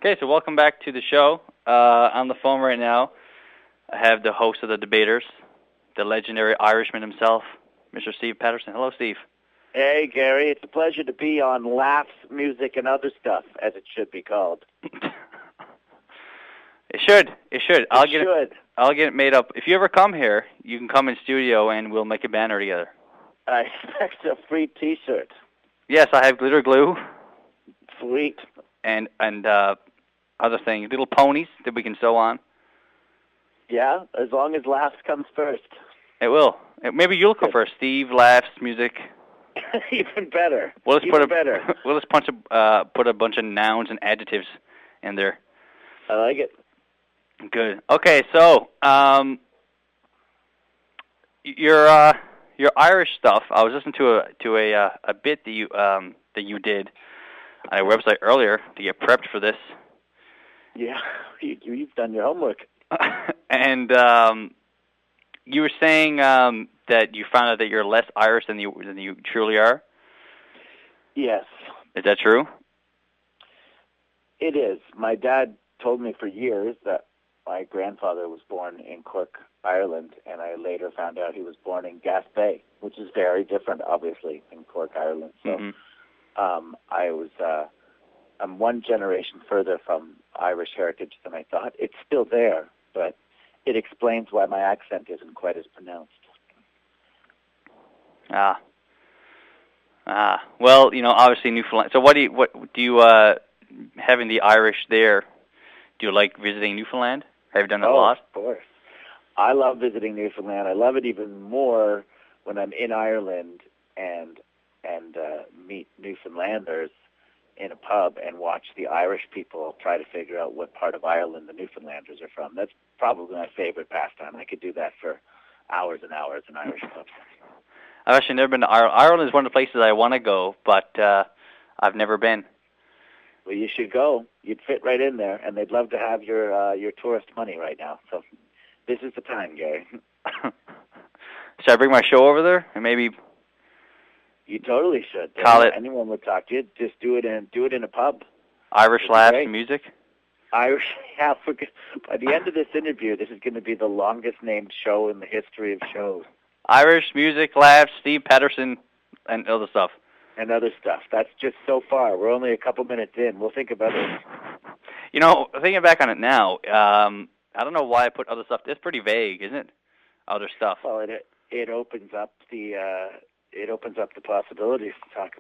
Okay, so welcome back to the show. On the phone right now, I have the host of the Debaters, the legendary Irishman himself, Mr. Steve Patterson. Hello, Steve. Hey, Gary. It's a pleasure to be on Laughs, Music, and Other Stuff, as it should be called. It should. I'll get it made up. If you ever come here, you can come in studio and we'll make a banner together. I expect a free T-shirt. Yes, I have glitter glue. Sweet. And other things, little ponies that we can sew on. Yeah, as long as Laughs comes first. It will. Maybe you'll come first. Steve, Laughs, Music. Even better. We'll just better. We'll just put a bunch of nouns and adjectives in there. I like it. Good. Okay, so your Irish stuff. I was listening to a bit that you did on a website earlier to get prepped for this. Yeah, you've done your homework. And you were saying that you found out that you're less Irish than you truly are. Yes. Is that true? It is. My dad told me for years that my grandfather was born in Cork, Ireland, and I later found out he was born in Gaspé, which is very different, obviously, than Cork, Ireland. So I'm one generation further from Irish heritage than I thought. It's still there, but it explains why my accent isn't quite as pronounced. Well, obviously Newfoundland. So what do you having the Irish there? Do you like visiting Newfoundland? Have you done that a lot? Of course. I love visiting Newfoundland. I love it even more when I'm in Ireland and meet Newfoundlanders in a pub and watch the Irish people try to figure out what part of Ireland the Newfoundlanders are from. That's probably my favorite pastime. I could do that for hours and hours in Irish pubs. I've actually never been to Ireland. Ireland is one of the places I want to go, but I've never been. Well, you should go. You'd fit right in there, and they'd love to have your tourist money right now. So this is the time, Gary. Should I bring my show over there, and maybe? You totally should. Anyone would talk to you. Just do it in a pub. Irish Laughs and Music. Irish, yeah. By the end of this interview, this is going to be the longest named show in the history of shows. Irish Music, Laughs, Steve Patterson, and other stuff. And other stuff. That's just so far. We're only a couple minutes in. We'll think of others. Thinking back on it now, I don't know why I put other stuff. It's pretty vague, isn't it? Other stuff. Well, it opens up the possibilities to talk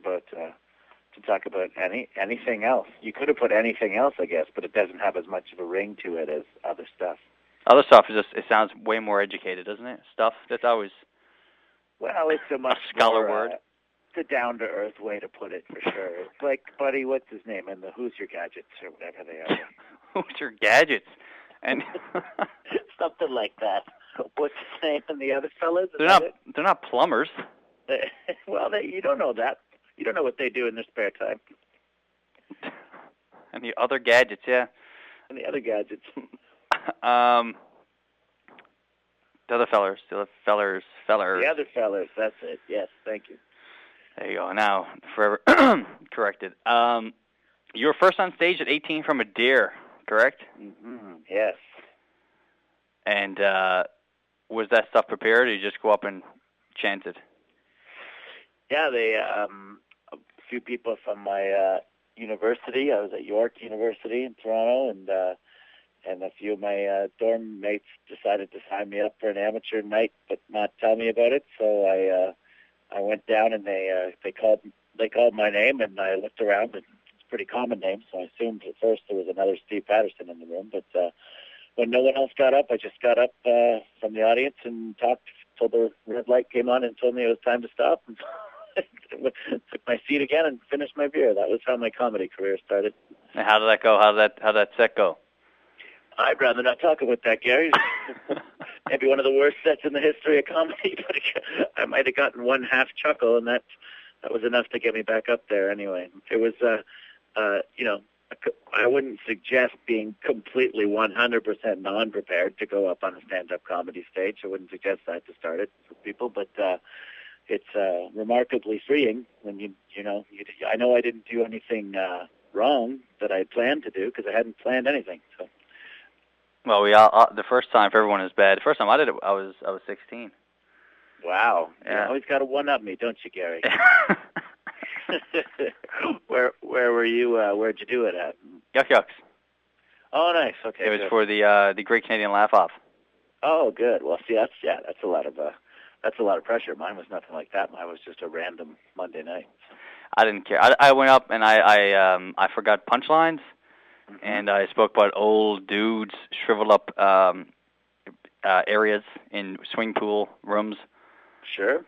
about anything else. You could have put anything else, I guess, but it doesn't have as much of a ring to it as other stuff. Other stuff is it sounds way more educated, doesn't it? Stuff that's always it's a much scholar more, word. It's a down to earth way to put it for sure. It's like Buddy, what's his name, and the Who's Your Gadgets or whatever they are. Who's Your Gadgets? And something like that. What's his name and the other fellas? They're not plumbers. Well, you don't know that. You don't know what they do in their spare time. And the other gadgets, yeah. And the other gadgets. The other fellers. The other fellers, that's it. Yes, thank you. There you go. Now, forever corrected. You were first on stage at 18 from a deer, correct? Mm-hmm. Yes. And was that stuff prepared, or you just go up and chant it? Yeah, a few people from my university. I was at York University in Toronto, and a few of my dorm mates decided to sign me up for an amateur night, but not tell me about it. So I went down, and they called my name, and I looked around, and it's a pretty common name, so I assumed at first there was another Steve Patterson in the room. But when no one else got up, I just got up from the audience and talked till the red light came on and told me it was time to stop. And took my seat again and finished my beer. That was how my comedy career started. And how did that go? How did that set go? I'd rather not talk about that, Gary. Maybe one of the worst sets in the history of comedy, but I might have gotten one half chuckle, and that was enough to get me back up there anyway. It was, I wouldn't suggest being completely 100% non-prepared to go up on a stand-up comedy stage. I wouldn't suggest that to start it for people, but it's remarkably freeing when I know I didn't do anything wrong that I had planned to do because I hadn't planned anything. So. Well, we all the first time for everyone is bad. The first time I did it, I was 16. Wow. Yeah. You always got to one-up me, don't you, Gary? Where were you? Where'd you do it at? Yucks. Oh, nice. Okay. It was good. for the Great Canadian Laugh Off. Oh, good. Well, see, that's a lot of pressure. Mine was nothing like that. Mine was just a random Monday night. I didn't care. I went up and I forgot punchlines, and I spoke about old dudes shriveled up areas in swing pool rooms. Sure.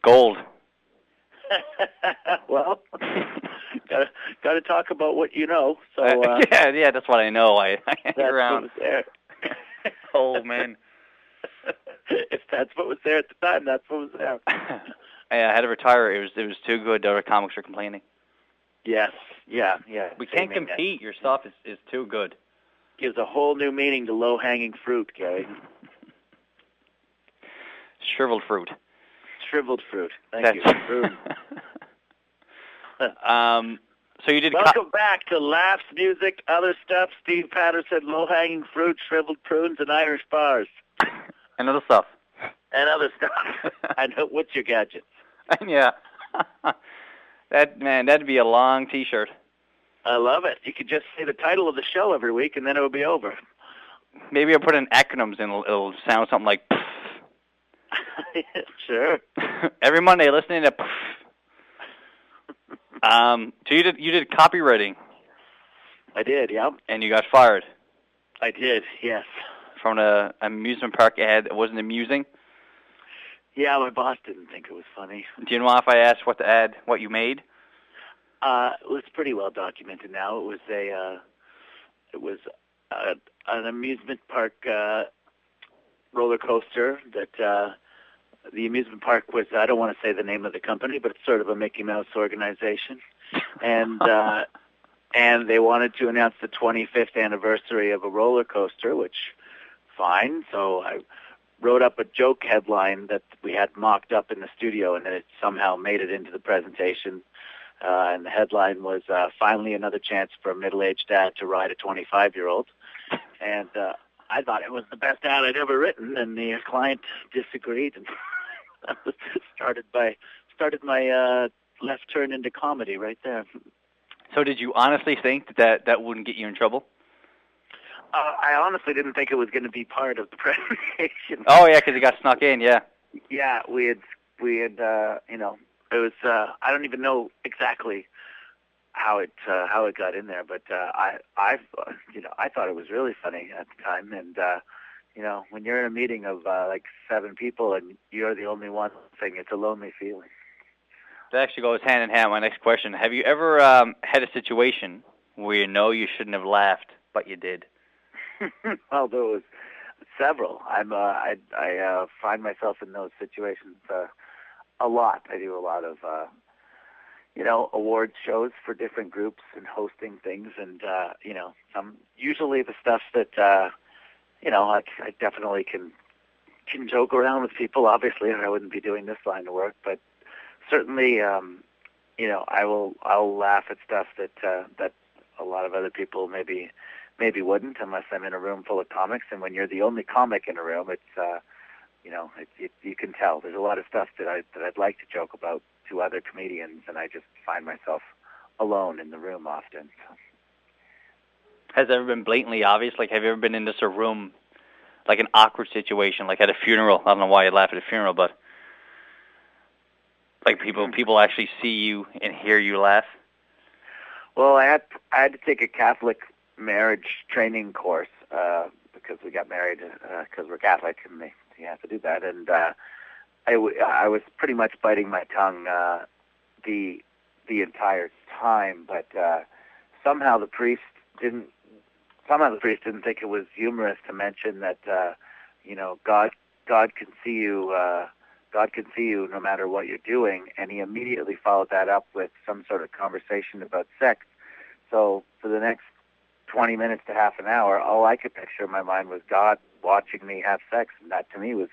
Gold. Well, gotta talk about what you know. So yeah, that's what I know. I hang that's around. what was there. Oh man. If that's what was there at the time, that's what was there. I had to retire. It was too good. The other comics were complaining. Yes. Yeah. We can't compete. Your stuff is too good. Gives a whole new meaning to low-hanging fruit, Gary. Shriveled fruit. Shriveled fruit. Thank you. So you did. Welcome back to Laughs, Music, Other Stuff. Steve Patterson, low-hanging fruit, shriveled prunes, and Irish bars. And other stuff. And other stuff. I know. What's your gadgets? Yeah. That'd be a long T-shirt. I love it. You could just say the title of the show every week, and then it would be over. Maybe I'll put in acronyms, and it'll sound something like. Sure. Every Monday, listening to. So you did copywriting. I did, yeah. And you got fired. I did, yes. From an amusement park ad that wasn't amusing. Yeah, my boss didn't think it was funny. Do you know if I asked what you made? It was pretty well documented now. It was an amusement park roller coaster that the amusement park was. I don't want to say the name of the company, but it's sort of a Mickey Mouse organization, and and they wanted to announce the 25th anniversary of a roller coaster, which fine. So I wrote up a joke headline that we had mocked up in the studio, and then it somehow made it into the presentation. And the headline was, finally another chance for a middle-aged dad to ride a 25-year-old. And I thought it was the best ad I'd ever written, and the client disagreed. And started my left turn into comedy right there. So did you honestly think that wouldn't get you in trouble? I honestly didn't think it was going to be part of the presentation. Oh yeah, because it got snuck in. Yeah. Yeah, we had, it was. I don't even know exactly how it got in there, but I thought it was really funny at the time. And when you're in a meeting of like 7 people and you're the only one thing, it's a lonely feeling. That actually goes hand in hand with my next question. Have you ever had a situation where you shouldn't have laughed, but you did? Well, there was several. I find myself in those situations a lot. I do a lot of awards shows for different groups and hosting things, and usually the stuff that I definitely can joke around with people. Obviously, I wouldn't be doing this line of work, but certainly I'll laugh at stuff that a lot of other people maybe wouldn't, unless I'm in a room full of comics. And when you're the only comic in a room, it's you can tell there's a lot of stuff that I'd like to joke about to other comedians, and I just find myself alone in the room often. So. Has it ever been blatantly obvious? Like, have you ever been in just a room, like an awkward situation, like at a funeral? I don't know why you laugh at a funeral, but like people actually see you and hear you laugh. Well, I had to take a Catholic marriage training course because we got married because we're Catholic, and you have to do that. And I was pretty much biting my tongue the entire time, but somehow the priest didn't think it was humorous to mention that God can see you. God can see you no matter what you're doing, and he immediately followed that up with some sort of conversation about sex. So for the next 20 minutes to half an hour, all I could picture in my mind was God watching me have sex, and that to me was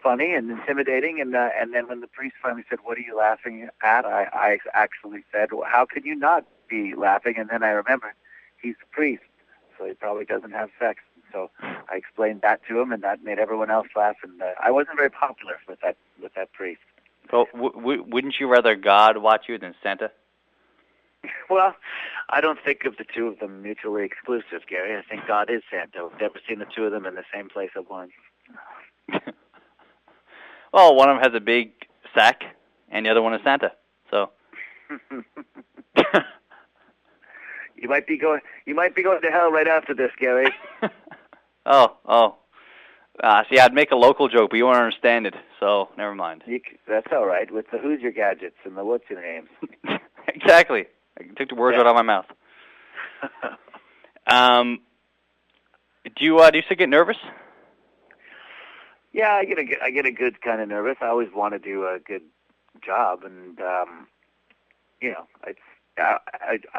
funny and intimidating. And then when the priest finally said, "What are you laughing at?" I actually said, "Well, how can you not be laughing, and then I remember he's a priest, so he probably doesn't have sex. So I explained that to him, and that made everyone else laugh. And I wasn't very popular with that priest. Well, wouldn't you rather God watch you than Santa? Well, I don't think of the two of them mutually exclusive, Gary. I think God is Santa. I've never seen the two of them in the same place at once. Well, one of them has a big sack, and the other one is Santa. So. You might be going to hell right after this, Gary. Oh. See, I'd make a local joke, but you won't understand it, so never mind. That's all right, with the Who's Your Gadgets and the What's Your Names. Exactly. I took the words out of my mouth. Do you still get nervous? Yeah, I get a good kind of nervous. I always want to do a good job, and I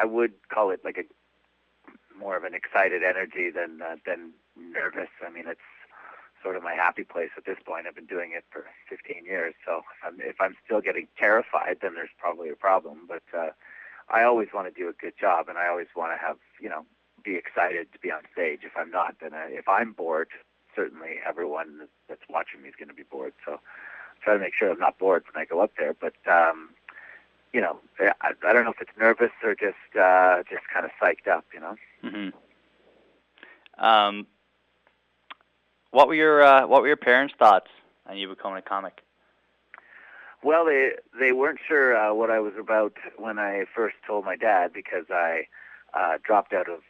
would call it like a more of an excited energy than nervous. I mean, it's sort of my happy place at this point. I've been doing it for 15 years, so if I'm still getting terrified, then there's probably a problem. But I always want to do a good job, and I always want to have, be excited to be on stage. If I'm not, then if I'm bored, certainly everyone that's watching me is going to be bored. So try to make sure I'm not bored when I go up there. But I don't know if it's nervous or just kind of psyched up. Mm-hmm. What were your parents' thoughts on you becoming a comic? Well, they weren't sure what I was about when I first told my dad, because I dropped out of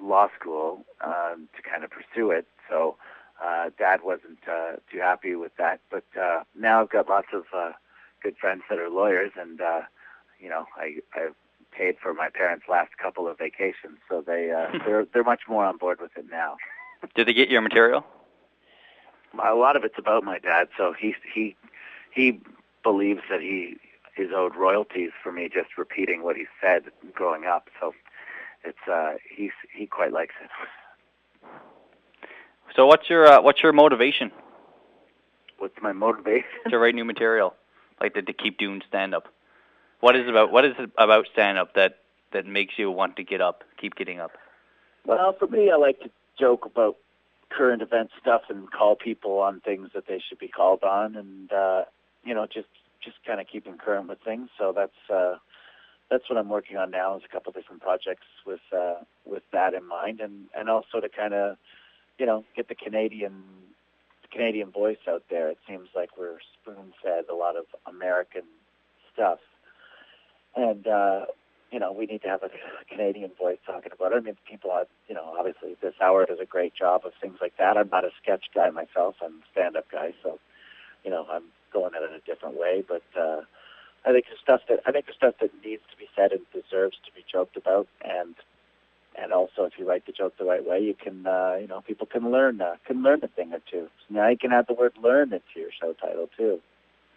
law school to kind of pursue it. So Dad wasn't too happy with that. But now I've got lots of good friends that are lawyers, and I've paid for my parents' last couple of vacations, so they're much more on board with it now. Did they get your material? A lot of it's about my dad, so he believes that he is owed royalties for me just repeating what he said growing up. So it's he quite likes it. So what's your motivation? What's my motivation? To write new material, like to keep doing stand-up. What is it about stand-up that makes you want to keep getting up? Well, for me, I like to joke about current event stuff and call people on things that they should be called on, and just kind of keeping current with things. So that's what I'm working on now, is a couple different projects with that in mind, and also to kind of get the Canadian voice out there. It seems like we're spoon-fed a lot of American stuff, and we need to have a Canadian voice talking about it. I mean, people are, obviously this hour does a great job of things like that. I'm not a sketch guy myself. I'm a stand-up guy, so I'm going at it in a different way. But I think the stuff that needs to be said and deserves to be joked about, and also if you write the joke the right way, you can people can learn a thing or two. So now you can add the word "learn" into your show title too.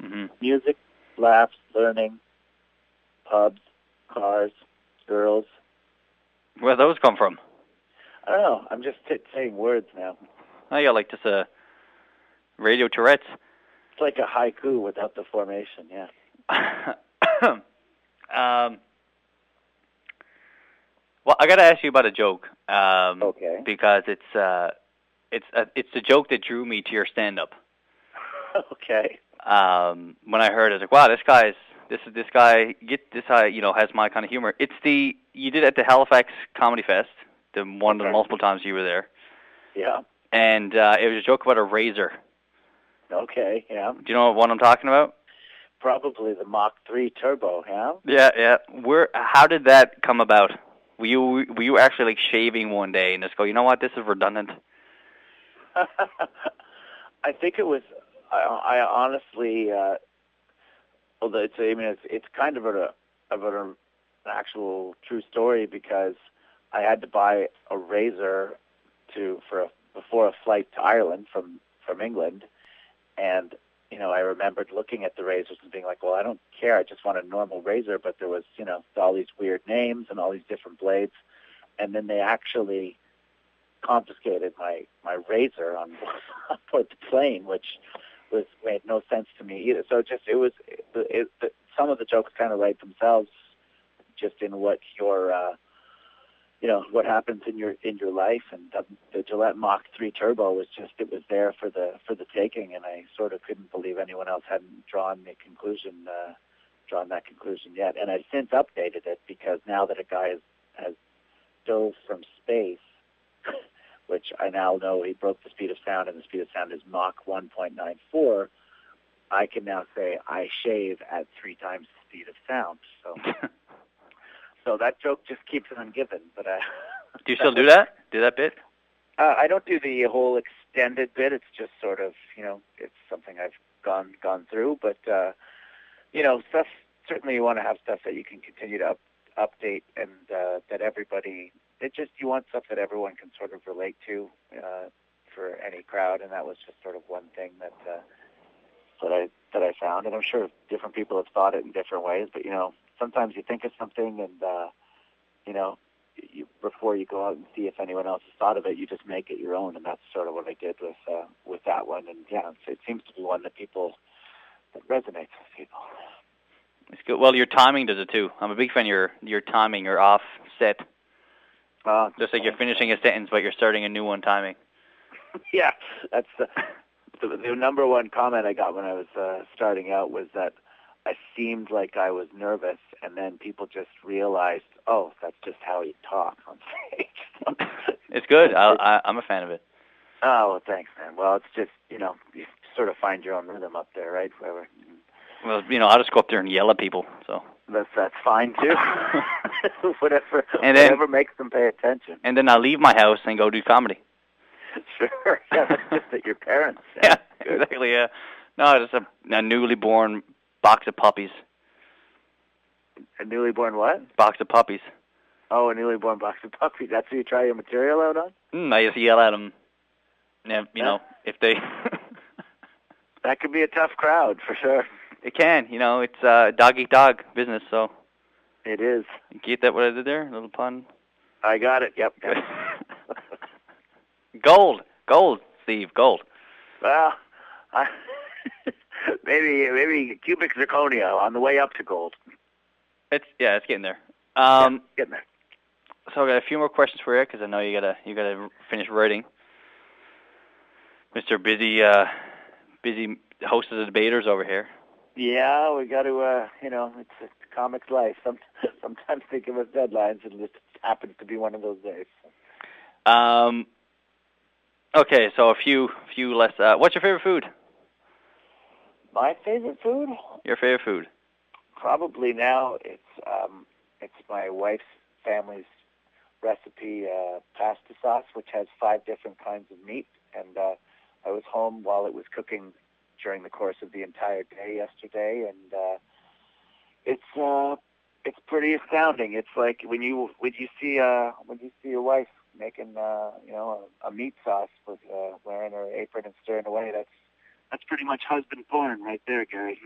Mm-hmm. Music, laughs, learning, pubs, cars, girls. Where those come from? I don't know. I'm just saying words now. Oh, yeah, like just a radio Tourette's. It's like a haiku without the formation, yeah. Well, I got to ask you about a joke. Okay. Because it's the joke that drew me to your stand-up. Okay. When I heard it, I was like, wow, this guy has my kind of humor. It's you did it at the Halifax Comedy Fest, one of the multiple times you were there. Yeah. And it was a joke about a razor. Okay, yeah. Do you know what I'm talking about? Probably the Mach 3 Turbo, yeah? Yeah. How did that come about? Were you actually like shaving one day and just go, you know what, this is redundant? I think it was. I honestly. It's kind of an actual true story, because I had to buy a razor before a flight to Ireland from England, and I remembered looking at the razors and being like, well, I don't care, I just want a normal razor, but there was all these weird names and all these different blades, and then they actually confiscated my razor on board the plane, which made no sense to me either. So some of the jokes kind of write themselves just in what your what happens in your life. And the Gillette Mach 3 Turbo was it was there for the taking, and I sort of couldn't believe anyone else hadn't drawn that conclusion yet. And I've since updated it, because now that a guy has dove from space, which I now know he broke the speed of sound, and the speed of sound is Mach 1.94, I can now say I shave at 3 times the speed of sound. So so that joke just keeps on giving. But do you still do that? Do that bit? I don't do the whole extended bit. It's just sort of, it's something I've gone through. But stuff, certainly you want to have stuff that you can continue to update, and that everybody. You want stuff that everyone can sort of relate to for any crowd, and that was just sort of one thing that I found. And I'm sure different people have thought it in different ways, but sometimes you think of something, and before you go out and see if anyone else has thought of it, you just make it your own, and that's sort of what I did with that one. And it seems to be one that resonates with people. It's good. Well, your timing does it too. I'm a big fan of your timing. Your offset. Just like you're finishing a sentence, but you're starting a new one timing. Yeah, that's the number one comment I got when I was starting out, was that I seemed like I was nervous, and then people just realized, oh, that's just how you talk on stage. It's good. I'm a fan of it. Oh, well, thanks, man. Well, it's just, you sort of find your own rhythm up there, right? Wherever. Well, I'll just go up there and yell at people, so. That's fine, too. Whatever makes them pay attention. And then I'll leave my house and go do comedy. Sure. Yeah, that's just at your parents. Yeah, exactly, yeah. No, it's a newly born box of puppies. A newly born what? Box of puppies. Oh, a newly born box of puppies. That's what you try your material out on? I just yell at them. And, if they... That could be a tough crowd, for sure. It can. It's dog-eat-dog business, so... It is. You get that, what I did there? A little pun? I got it, yep. Gold, Steve, gold. Well, maybe cubic zirconia on the way up to gold. It's getting there. Getting there. So I got a few more questions for you, because I know you gotta finish writing, Mr. Busy host of the debaters over here. Yeah, we got to. It's a comic's life. Sometimes they give us deadlines, and it happens to be one of those days. Okay, so a few less. What's your favorite food? My favorite food? Your favorite food? Probably now it's my wife's family's recipe pasta sauce, which has 5 different kinds of meat. And I was home while it was cooking during the course of the entire day yesterday, and it's pretty astounding. It's like when you see your wife making a meat sauce with wearing her apron and stirring away. That's pretty much husband porn right there, Gary.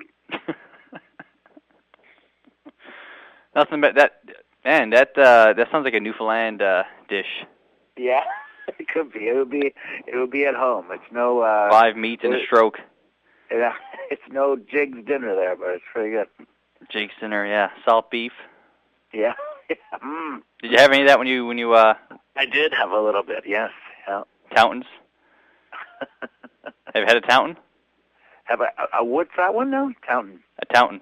Nothing but that. Man, that sounds like a Newfoundland dish. Yeah, it could be. It would be at home. It's no 5 meats and a stroke. Yeah, it's no Jig's dinner there, but it's pretty good. Jig's dinner, yeah. Salt beef. Yeah. Did you have any of that when you? I did have a little bit. Yes. Yeah. Towntons. Have you had a Taunton? Have what's that one now? Taunton. A Taunton.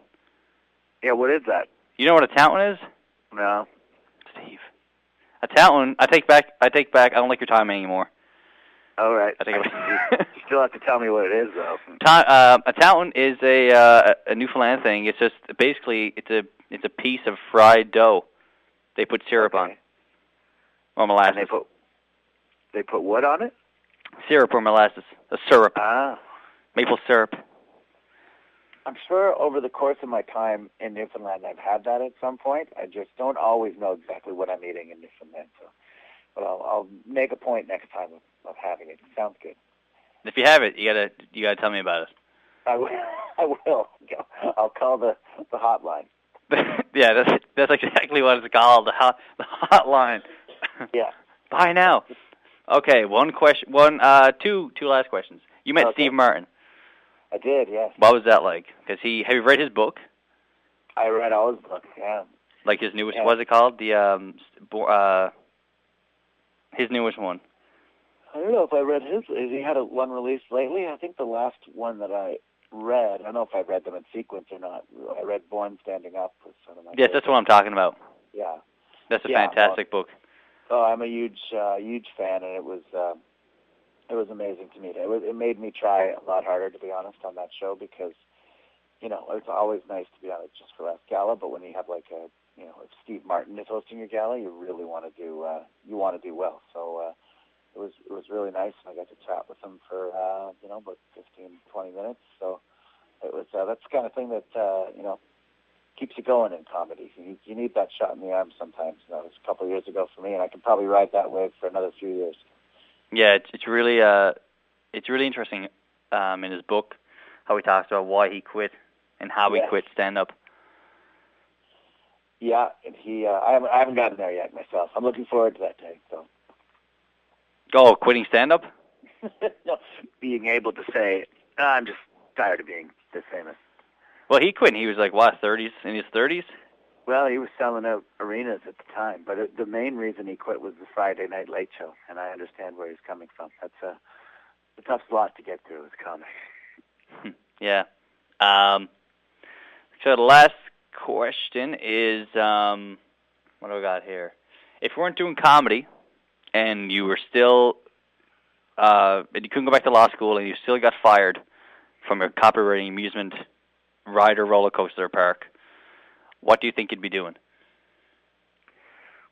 Yeah. What is that? You know what a Taunton is? No. Steve. A Taunton. I take back. I don't like your timing anymore. All right. You still have to tell me what it is, though. A Taunton is a Newfoundland thing. It's just basically it's a piece of fried dough. They put syrup on. Or molasses. And they put what on it? Syrup or molasses. A syrup. Ah. Maple syrup. I'm sure over the course of my time in Newfoundland, I've had that at some point. I just don't always know exactly what I'm eating in Newfoundland. So, but I'll make a point next time of having it. Sounds good. If you have it, you gotta tell me about it. I will. I'll call the hotline. Yeah, that's exactly what it's called. The hotline. Yeah. Bye now. Okay, two last questions. You met Steve Martin. I did, yes. What was that like? Have you read his book? I read all his books, yeah. Like his newest, Yeah. what's it called? His newest one. I don't know if I read his. Has he had one released lately? I think the last one that I read, I don't know if I read them in sequence or not. I read Born Standing Up. Was sort of my Yes, that's what I'm talking about. Yeah. That's a fantastic book. Oh, I'm a huge fan, and it was amazing to meet. It made me try a lot harder, to be honest, on that show because, it's always nice to be on it just for last gala, but when you have like if Steve Martin is hosting your gala, you really want to do well. So it was really nice, and I got to chat with him for about 15, 20 minutes. So it was that's the kind of thing that keeps you going in comedy. You need that shot in the arm sometimes. That was a couple of years ago for me, and I can probably ride that wave for another few years. Yeah, it's really interesting in his book how he talks about why he quit and how he quit stand-up. Yeah, and I haven't gotten there yet myself. I'm looking forward to that day. So. Oh, quitting stand-up? No, being able to say, I'm just tired of being this famous. Well, he quit. He was like, what, 30s? In his 30s? Well, he was selling out arenas at the time, but the main reason he quit was the Friday Night Late Show, and I understand where he's coming from. That's a tough slot to get through as a comic. Yeah. So the last question is, what do I got here? If we weren't doing comedy, and you were still, and you couldn't go back to law school, and you still got fired from your copywriting amusement ride or roller coaster park, what do you think you'd be doing?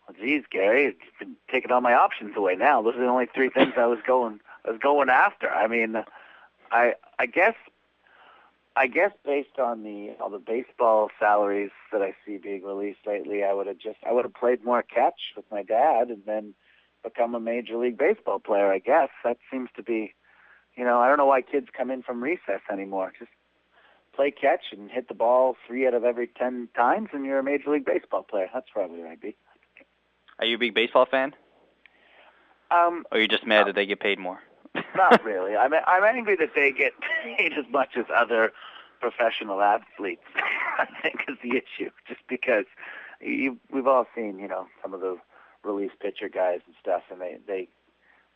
Well, geez, Gary, it's been taking all my options away now. Those are the only three things I was going after. I mean, I guess based on all the baseball salaries that I see being released lately, I would have played more catch with my dad and then become a Major League Baseball player. I guess that seems to be, I don't know why kids come in from recess anymore. Just play catch and hit the ball 3 out of every 10 times, and you're a Major League Baseball player. That's probably where I'd be. Are you a big baseball fan? Or are you just mad that they get paid more? Not really. I'm angry that they get paid as much as other professional athletes. I think is the issue. Just because we've all seen, some of the relief pitcher guys and stuff, and they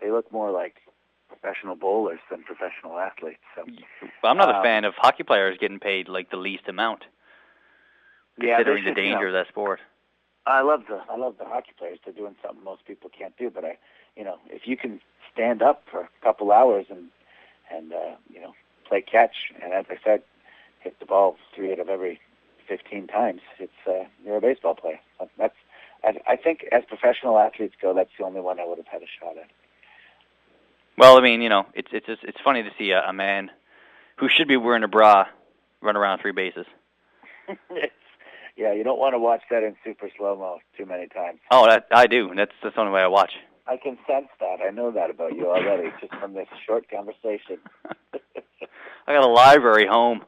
look more like professional bowlers than professional athletes. So, well, I'm not a fan of hockey players getting paid like the least amount, considering the danger of that sport. I love the hockey players. They're doing something most people can't do. But if you can stand up for a couple hours and play catch, and as I said, hit the ball 3 out of every 15 times, you're a baseball player. I think as professional athletes go, that's the only one I would have had a shot at. Well, I mean, it's funny to see a man who should be wearing a bra run around 3 bases. Yeah, you don't want to watch that in super slow-mo too many times. Oh, I do. That's the only way I watch. I can sense that. I know that about you already, just from this short conversation. I got a library home.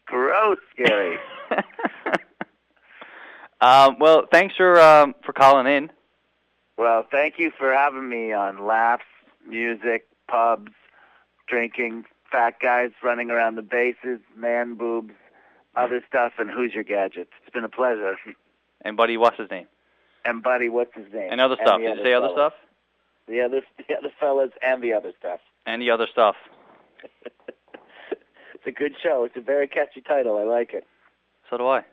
Gross, Gary. Well, thanks for calling in. Well, thank you for having me on Laughs, Music, Pubs, Drinking, Fat Guys Running Around the Bases, Man Boobs, other stuff, and Who's Your Gadgets. It's been a pleasure. And Buddy, what's his name? And Buddy, what's his name? And other stuff. Did you say other stuff? The other fellas and the other stuff. And the other stuff. It's a good show. It's a very catchy title. I like it. So do I.